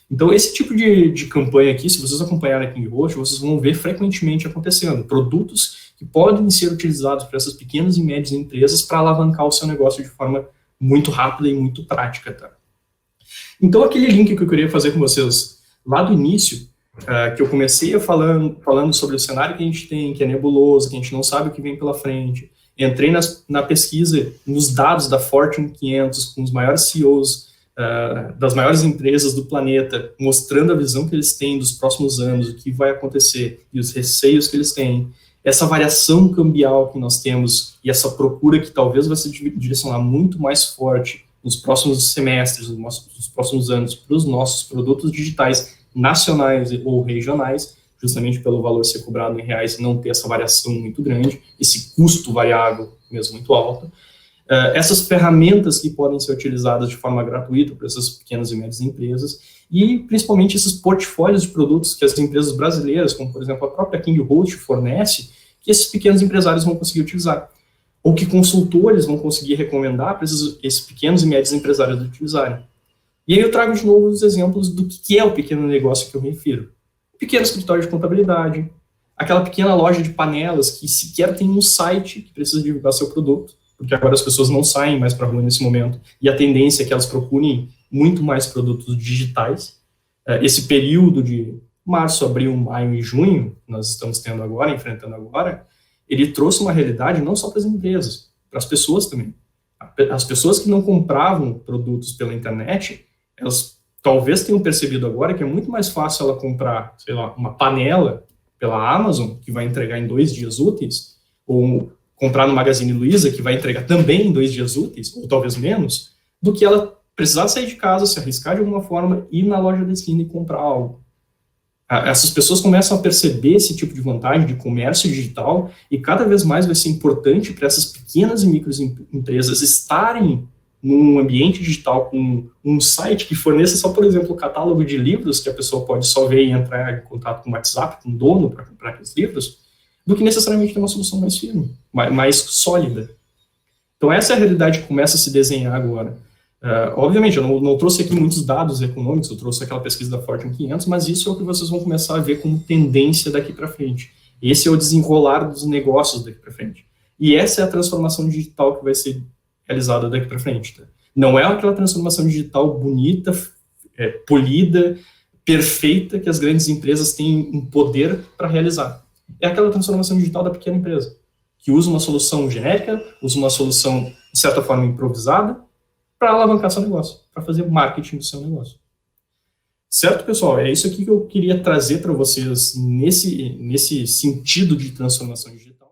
Então, esse tipo de campanha aqui, se vocês acompanharem aqui em Host, vocês vão ver frequentemente acontecendo. Produtos que podem ser utilizados por essas pequenas e médias empresas para alavancar o seu negócio de forma muito rápida e muito prática. Tá? Então, aquele link que eu queria fazer com vocês lá do início, que eu comecei falando sobre o cenário que a gente tem, que é nebuloso, que a gente não sabe o que vem pela frente. Entrei na pesquisa, nos dados da Fortune 500, com os maiores CEOs das maiores empresas do planeta, mostrando a visão que eles têm dos próximos anos, o que vai acontecer e os receios que eles têm. Essa variação cambial que nós temos e essa procura que talvez vai se direcionar muito mais forte nos próximos semestres, nos próximos anos, para os nossos produtos digitais nacionais ou regionais, justamente pelo valor ser cobrado em reais e não ter essa variação muito grande, esse custo variável mesmo muito alto. Essas ferramentas que podem ser utilizadas de forma gratuita para essas pequenas e médias empresas e, principalmente, esses portfólios de produtos que as empresas brasileiras, como, por exemplo, a própria KingHost fornece, que esses pequenos empresários vão conseguir utilizar, ou que consultores vão conseguir recomendar para esses pequenos e médios empresários utilizarem. E aí eu trago de novo os exemplos do que é o pequeno negócio que eu me refiro. O pequeno escritório de contabilidade, aquela pequena loja de panelas que sequer tem um site que precisa divulgar seu produto, porque agora as pessoas não saem mais para a rua nesse momento, e a tendência é que elas procurem muito mais produtos digitais. Esse período de março, abril, maio e junho, que nós estamos tendo agora, enfrentando agora, ele trouxe uma realidade não só para as empresas, para as pessoas também. As pessoas que não compravam produtos pela internet, elas talvez tenham percebido agora que é muito mais fácil ela comprar, sei lá, uma panela pela Amazon, que vai entregar em 2 dias úteis, ou comprar no Magazine Luiza, que vai entregar também em 2 dias úteis, ou talvez menos, do que ela precisar sair de casa, se arriscar de alguma forma, ir na loja da esquina e comprar algo. Essas pessoas começam a perceber esse tipo de vantagem de comércio digital e cada vez mais vai ser importante para essas pequenas e microempresas estarem num ambiente digital com um site que forneça só, por exemplo, o catálogo de livros que a pessoa pode só ver e entrar em contato com o WhatsApp, com o dono para comprar aqueles livros, do que necessariamente ter uma solução mais firme, mais sólida. Então, essa é a realidade que começa a se desenhar agora. Obviamente, eu não trouxe aqui muitos dados econômicos, eu trouxe aquela pesquisa da Fortune 500, mas isso é o que vocês vão começar a ver como tendência daqui para frente. Esse é o desenrolar dos negócios daqui para frente. E essa é a transformação digital que vai ser realizada daqui para frente. Tá? Não é aquela transformação digital bonita, polida, perfeita, que as grandes empresas têm um poder para realizar. É aquela transformação digital da pequena empresa, que usa uma solução genérica, usa uma solução, de certa forma, improvisada, para alavancar seu negócio, para fazer marketing do seu negócio. Certo, pessoal? É isso aqui que eu queria trazer para vocês nesse sentido de transformação digital.